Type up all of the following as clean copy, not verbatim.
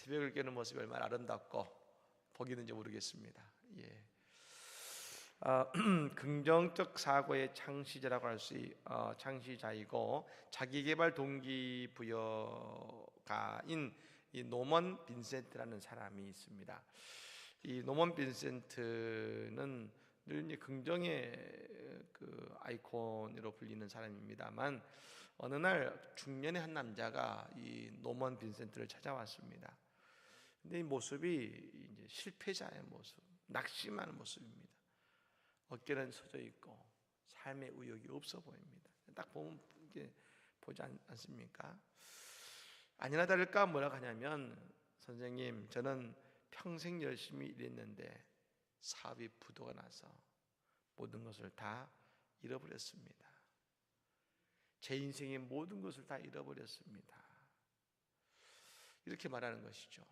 새벽을 깨는 모습이 얼마나 아름답고 복이 있는지 모르겠습니다. 예. 긍정적 사고의 창시자라고 할 수 창시자이고 자기개발 동기부여가인 이 노먼 빈센트라는 사람이 있습니다. 이 노먼 빈센트는 늘 이제 긍정의 그 아이콘으로 불리는 사람입니다만 어느 날 중년의 한 남자가 이 노먼 빈센트를 찾아왔습니다. 근데 이 모습이 이제 실패자의 모습, 낙심하는 모습입니다. 어깨는 서져 있고 삶의 의욕이 없어 보입니다. 딱 보면 이게 보지 않습니까? 아니나 다를까 뭐라고 하냐면, 선생님, 저는 평생 열심히 일했는데 사업이 부도가 나서 모든 것을 다 잃어버렸습니다. 제 인생의 모든 것을 다 잃어버렸습니다. 이렇게 말하는 것이죠.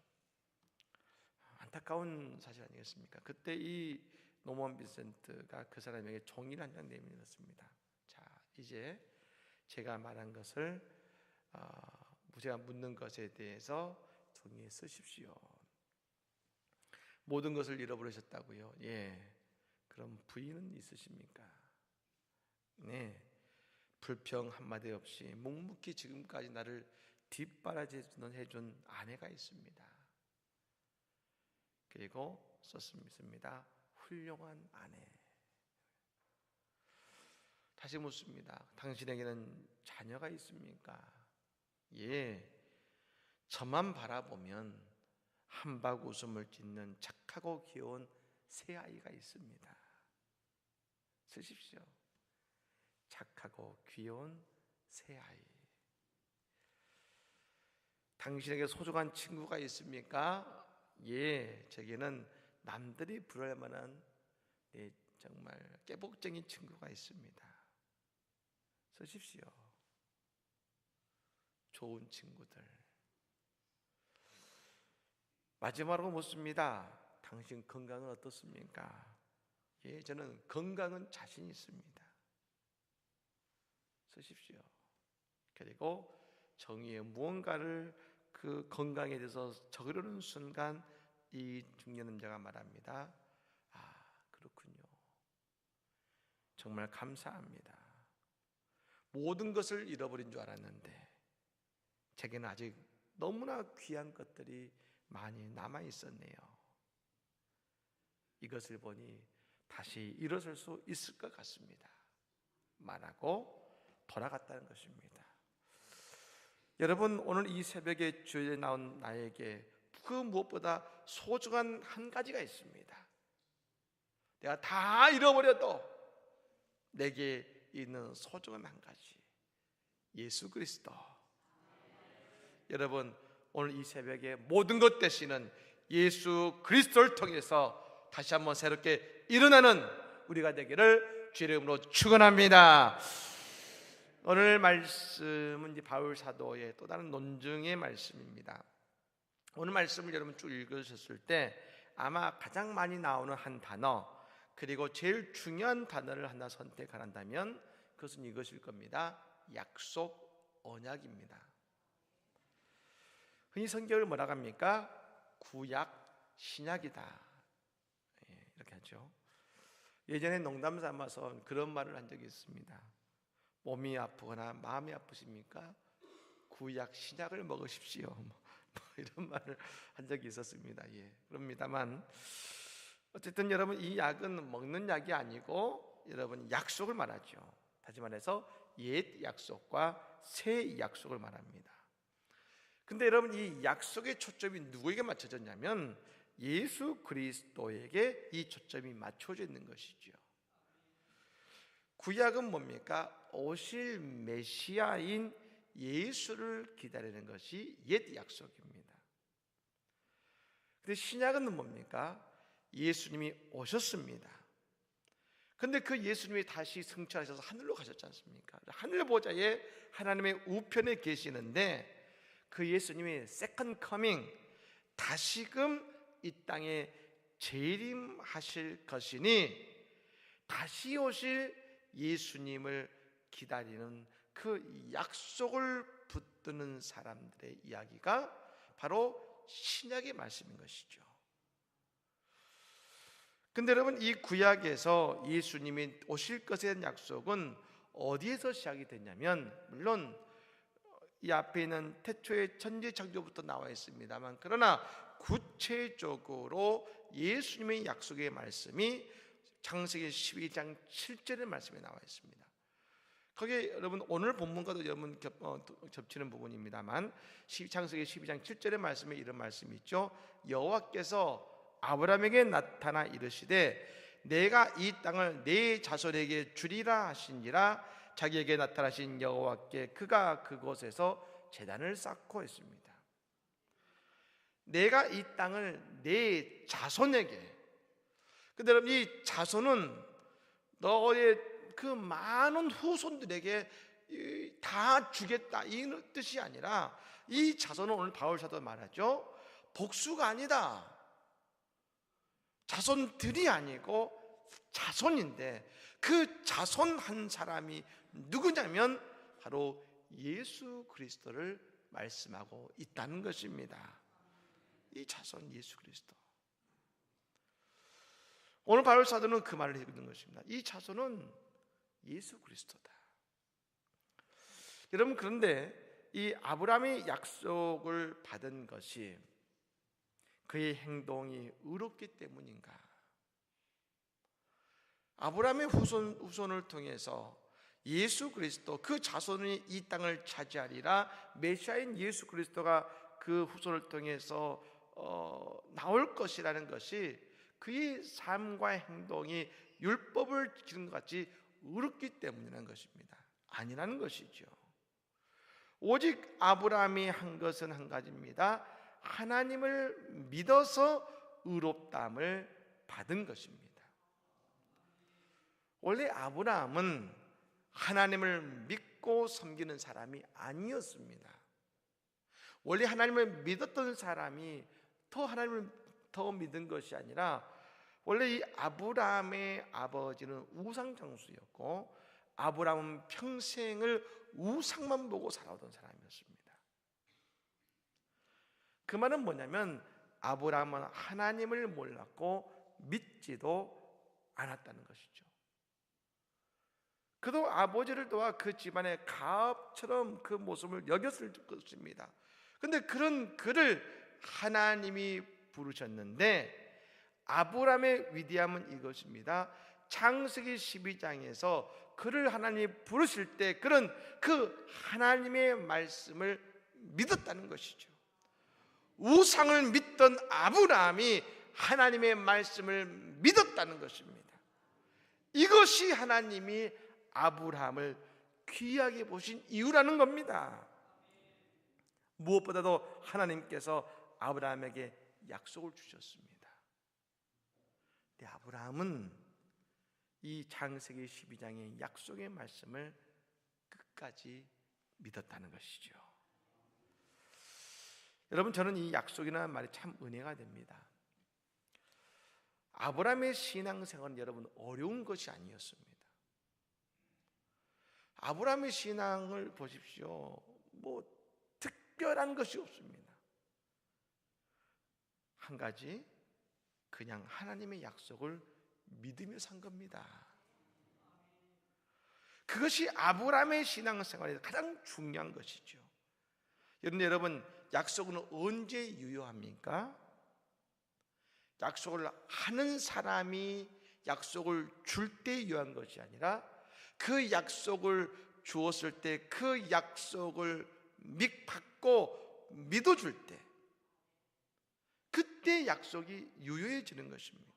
안타까운 사실 아니겠습니까? 그때 이 노먼 빈센트가 그 사람에게 종이를 한 장 내밀었습니다. 자, 이제 제가 말한 것을 제가 묻는 것에 대해서 종이에 쓰십시오. 모든 것을 잃어버리셨다고요? 예. 그럼 부인은 있으십니까? 네. 불평 한마디 없이 묵묵히 지금까지 나를 뒷바라지해준 아내가 있습니다. 그리고 썼습니다. 훌륭한 아내. 다시 묻습니다. 당신에게는 자녀가 있습니까? 예. 저만 바라보면 한박 웃음을 짓는 착하고 귀여운 새 아이가 있습니다. 쓰십시오. 착하고 귀여운 새 아이. 당신에게 소중한 친구가 있습니까? 예, 제게는 남들이 부러울 만한 정말 깨복쟁이 친구가 있습니다. 쓰십시오. 좋은 친구들. 마지막으로 묻습니다. 당신 건강은 어떻습니까? 예, 저는 건강은 자신 있습니다. 쓰십시오. 그리고 정의의 무언가를 그 건강에 대해서 적으려는 순간 이 중년 남자가 말합니다. 그렇군요. 정말 감사합니다. 모든 것을 잃어버린 줄 알았는데 제게는 아직 너무나 귀한 것들이 많이 남아 있었네요. 이것을 보니 다시 일어설 수 있을 것 같습니다. 말하고 돌아갔다는 것입니다. 여러분, 오늘 이 새벽에 주에 나온 나에게 그 무엇보다 소중한 한 가지가 있습니다. 내가 다 잃어버려도 내게 있는 소중한 한 가지, 예수 그리스도. 여러분, 오늘 이 새벽에 모든 것 대신은 예수 그리스도를 통해서 다시 한번 새롭게 일어나는 우리가 되기를 주의 이름으로 축원합니다. 오늘 말씀은 이제 바울 사도의 또 다른 논증의 말씀입니다. 오늘 말씀을 여러분 쭉 읽으셨을 때 아마 가장 많이 나오는 한 단어, 그리고 제일 중요한 단어를 하나 선택한다면 그것은 이것일 겁니다. 약속, 언약입니다. 흔히 성경을 뭐라고 합니까? 구약, 신약이다, 이렇게 하죠. 예전에 농담 삼아서 그런 말을 한 적이 있습니다. 몸이 아프거나 마음이 아프십니까? 구약, 신약을 먹으십시오. 이런 말을 한 적이 있었습니다. 예, 그럽니다만 어쨌든 여러분, 이 약은 먹는 약이 아니고 여러분 약속을 말하죠. 다시 말해서 옛 약속과 새 약속을 말합니다. 근데 여러분, 이 약속의 초점이 누구에게 맞춰졌냐면 예수 그리스도에게 이 초점이 맞춰져 있는 것이죠. 구약은 뭡니까? 오실 메시아인 예수를 기다리는 것이 옛 약속입니다. 근데 신약은 뭡니까? 예수님이 오셨습니다. 근데 그 예수님이 다시 승천하셔서 하늘로 가셨지 않습니까? 하늘 보좌에 하나님의 우편에 계시는데 그 예수님이 세컨드 커밍, 다시금 이 땅에 재림하실 것이니 다시 오실 예수님을 기다리는 그 약속을 붙드는 사람들의 이야기가 바로 신약의 말씀인 것이죠. 근데 여러분, 이 구약에서 예수님이 오실 것에 대한 약속은 어디에서 시작이 됐냐면, 물론 이 앞에 있는 태초의 천지 창조부터 나와 있습니다만, 그러나 구체적으로 예수님의 약속의 말씀이 창세기 12장 7절의 말씀에 나와 있습니다. 거기에 여러분 오늘 본문과도 여러분 겹치는 부분입니다만, 창세기 12장 7절의 말씀에 이런 말씀이 있죠. 여호와께서 아브라함에게 나타나 이르시되 내가 이 땅을 네 자손에게 주리라 하시니라. 자기에게 나타나신 여호와께 그가 그곳에서 제단을 쌓고 했습니다. 내가 이 땅을 네 자손에게, 근데 여러분, 이 자손은 너의 그 많은 후손들에게 다 주겠다 이 뜻이 아니라, 이 자손은 오늘 바울 사도 말하죠, 복수가 아니다. 자손들이 아니고 자손인데, 그 자손 한 사람이 누구냐면 바로 예수 그리스도를 말씀하고 있다는 것입니다. 이 자손 예수 그리스도. 오늘 바울 사도는 그 말을 해주는 것입니다. 이 자손은 예수 그리스도다. 여러분, 그런데 이 아브라함의 약속을 받은 것이 그의 행동이 의롭기 때문인가? 아브라함의 후손을 통해서 예수 그리스도, 그 자손이 이 땅을 차지하리라, 메시아인 예수 그리스도가 그 후손을 통해서 나올 것이라는 것이 그의 삶과 행동이 율법을 지키는 것 같이 의롭기 때문이라는 것입니다. 아니라는 것이죠. 오직 아브라함이 한 것은 한 가지입니다. 하나님을 믿어서 의롭다함을 받은 것입니다. 원래 아브라함은 하나님을 믿고 섬기는 사람이 아니었습니다. 원래 하나님을 믿었던 사람이 하나님을 더 믿은 것이 아니라, 원래 이 아브라함의 아버지는 우상 장수였고 아브라함은 평생을 우상만 보고 살아오던 사람이었습니다. 그 말은 뭐냐면, 아브라함은 하나님을 몰랐고 믿지도 않았다는 것이죠. 그도 아버지를 도와 그 집안의 가업처럼 그 모습을 여겼을 것입니다. 그런데 그런 그를 하나님이 부르셨는데, 아브라함의 위대함은 이것입니다. 창세기 12장에서 그를 하나님이 부르실 때 그는 그 하나님의 말씀을 믿었다는 것이죠. 우상을 믿던 아브라함이 하나님의 말씀을 믿었다는 것입니다. 이것이 하나님이 아브라함을 귀하게 보신 이유라는 겁니다. 무엇보다도 하나님께서 아브라함에게 약속을 주셨습니다. 아브라함은 이 창세기 12장의 약속의 말씀을 끝까지 믿었다는 것이죠. 여러분, 저는 이 약속이라는 말이 참 은혜가 됩니다. 아브라함의 신앙생활은 여러분 어려운 것이 아니었습니다. 아브라함의 신앙을 보십시오. 뭐 특별한 것이 없습니다. 한 가지, 그냥 하나님의 약속을 믿으며 산 겁니다. 그것이 아브라함의 신앙생활에서 가장 중요한 것이죠. 여러분, 약속은 언제 유효합니까? 약속을 하는 사람이 약속을 줄 때 유효한 것이 아니라, 그 약속을 주었을 때 그 약속을 받고 믿어줄 때, 그때 약속이 유효해지는 것입니다.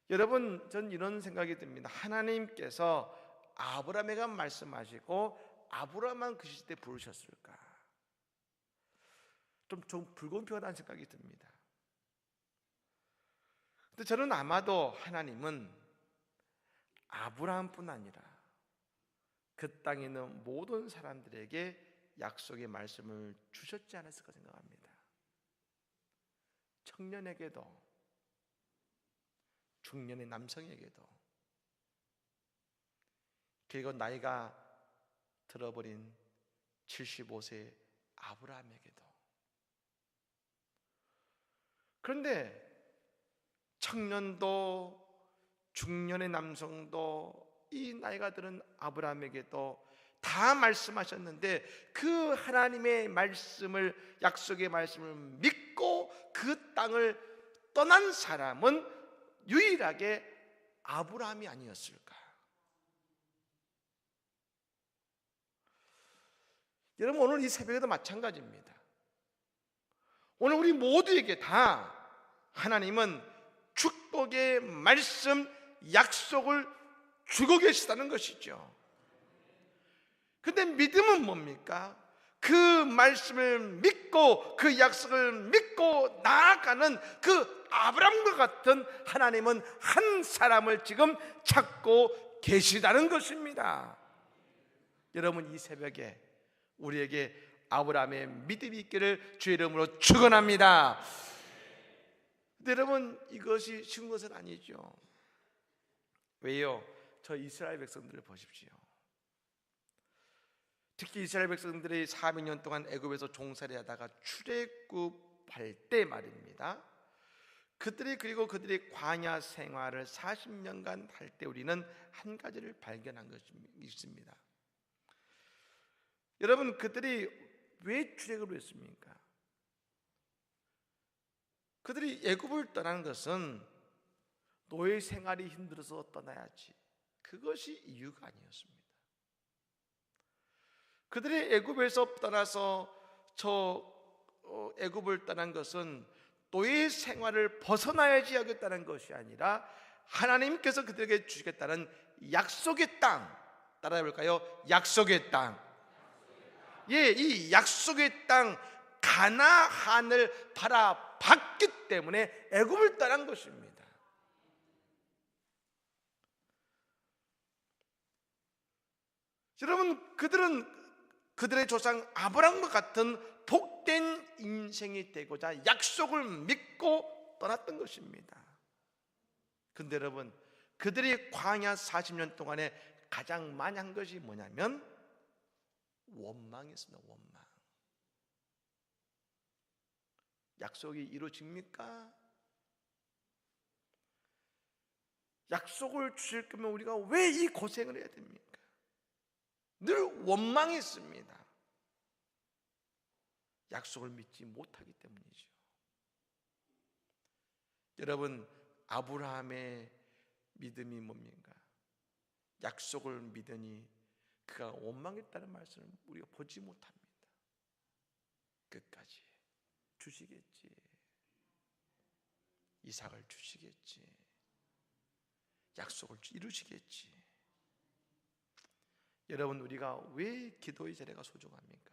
여러분, 전 이런 생각이 듭니다. 하나님께서 아브라함에게 말씀하시고 아브라함만 그 시대 부르셨을까? 좀 불공평하다는 생각이 듭니다. 근데 저는 아마도 하나님은 아브라함뿐 아니라 그 땅에 있는 모든 사람들에게 약속의 말씀을 주셨지 않았을까 생각합니다. 청년에게도, 중년의 남성에게도, 그리고 나이가 들어버린 75세 아브라함에게도 그런데 청년도 중년의 남성도 이 나이가 들은 아브라함에게도 다 말씀하셨는데 그 하나님의 말씀을, 약속의 말씀을 믿고 그 땅을 떠난 사람은 유일하게 아브라함이 아니었을까? 여러분, 오늘 이 새벽에도 마찬가지입니다. 오늘 우리 모두에게 다 하나님은 축복의 말씀, 약속을 주고 계시다는 것이죠. 근데 믿음은 뭡니까? 그 말씀을 믿고 그 약속을 믿고 나아가는 그 아브라함과 같은 하나님은 한 사람을 지금 찾고 계시다는 것입니다. 여러분, 이 새벽에 우리에게 아브라함의 믿음이 있기를 주의 이름으로 축원합니다. 근데 여러분, 이것이 쉬운 것은 아니죠. 왜요? 저 이스라엘 백성들을 보십시오. 특히 이스라엘 백성들이 400년 동안 애굽에서 종살이 하다가 출애굽할 때 말입니다. 그리고 그들이 광야 생활을 40년간 할 때 우리는 한 가지를 발견한 것이 있습니다. 여러분, 그들이 왜 출애굽을 했습니까? 그들이 애굽을 떠나는 것은 노예 생활이 힘들어서 떠나야지, 그것이 이유가 아니었습니다. 그들이 애굽에서 떠나서 애굽을 떠난 것은 노예 생활을 벗어나야지 하겠다는 것이 아니라 하나님께서 그들에게 주시겠다는 약속의 땅, 따라해 볼까요? 약속의 땅. 예, 이 약속의 땅 가나안을 바라봤기 때문에 애굽을 떠난 것입니다. 여러분, 그들의 조상 아브라함과 같은 복된 인생이 되고자 약속을 믿고 떠났던 것입니다. 그런데 여러분, 그들이 광야 40년 동안에 가장 많이 한 것이 뭐냐면 원망이었습니다. 원망. 약속이 이루어집니까? 약속을 주실 거면 우리가 왜 이 고생을 해야 됩니까? 늘 원망했습니다. 약속을 믿지 못하기 때문이죠. 여러분, 아브라함의 믿음이 뭡니까? 약속을 믿으니 그가 원망했다는 말씀을 우리가 보지 못합니다. 끝까지 주시겠지, 이삭을 주시겠지, 약속을 이루시겠지. 여러분, 우리가 왜 기도의 자리가 소중합니까?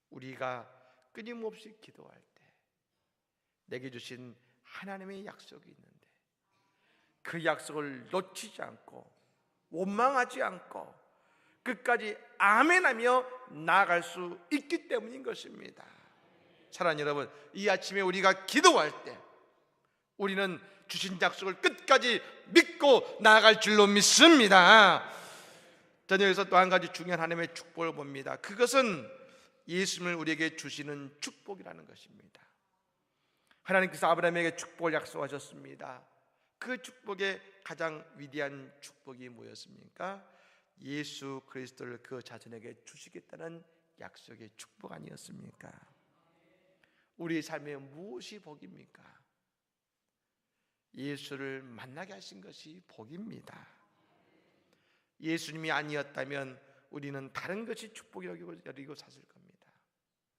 우리가 끊임없이 기도할 때 내게 주신 하나님의 약속이 있는데 그 약속을 놓치지 않고 원망하지 않고 끝까지 아멘하며 나아갈 수 있기 때문인 것입니다. 사랑하는 여러분, 이 아침에 우리가 기도할 때 우리는 주신 약속을 끝까지 믿고 나아갈 줄로 믿습니다. 저는 여기서 또 한 가지 중요한 하나님의 축복을 봅니다. 그것은 예수님을 우리에게 주시는 축복이라는 것입니다. 하나님께서 아브라함에게 축복을 약속하셨습니다. 그 축복의 가장 위대한 축복이 뭐였습니까? 예수 그리스도를 그 자손에게 주시겠다는 약속의 축복 아니었습니까? 우리의 삶에 무엇이 복입니까? 예수를 만나게 하신 것이 복입니다. 예수님이 아니었다면 우리는 다른 것이 축복이라고 여기고 샀을 겁니다.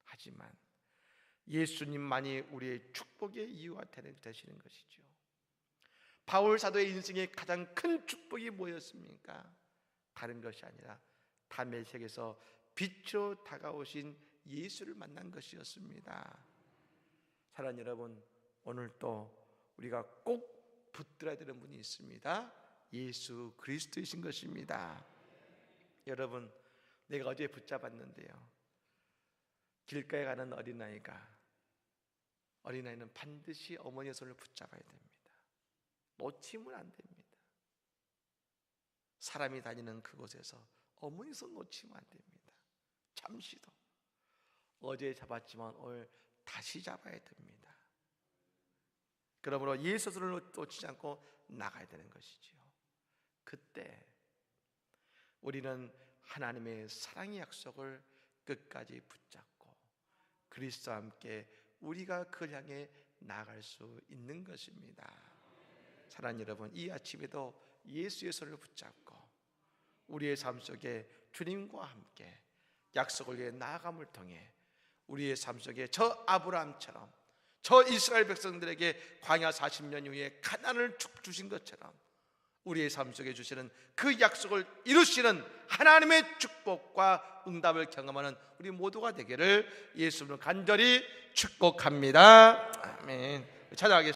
하지만 예수님만이 우리의 축복의 이유가 되시는 것이죠. 바울 사도의 인생의 가장 큰 축복이 뭐였습니까? 다른 것이 아니라 다메섹에서 빛으로 다가오신 예수를 만난 것이었습니다. 사랑하는 여러분, 오늘 또 우리가 꼭 붙들어야 되는 분이 있습니다. 예수 그리스도이신 것입니다. 여러분, 내가 어제 붙잡았는데요, 길가에 가는 어린아이는 반드시 어머니의 손을 붙잡아야 됩니다. 놓치면 안 됩니다. 사람이 다니는 그곳에서 어머니 손 놓치면 안 됩니다. 잠시도. 어제 잡았지만 오늘 다시 잡아야 됩니다. 그러므로 예수 스스로를 놓치지 않고 나가야 되는 것이지요. 그때 우리는 하나님의 사랑의 약속을 끝까지 붙잡고 그리스도와 함께 우리가 그를 향해 나아갈 수 있는 것입니다. 사랑하는 여러분, 이 아침에도 예수의 손을 붙잡고 우리의 삶 속에 주님과 함께 약속을 위해 나아감을 통해 우리의 삶 속에 저 아브라함처럼, 저 이스라엘 백성들에게 광야 40년 후에 가나안을 주신 것처럼 우리의 삶 속에 주시는 그 약속을 이루시는 하나님의 축복과 응답을 경험하는 우리 모두가 되기를 예수님을 간절히 축복합니다. 아멘. 찾아가겠습니다.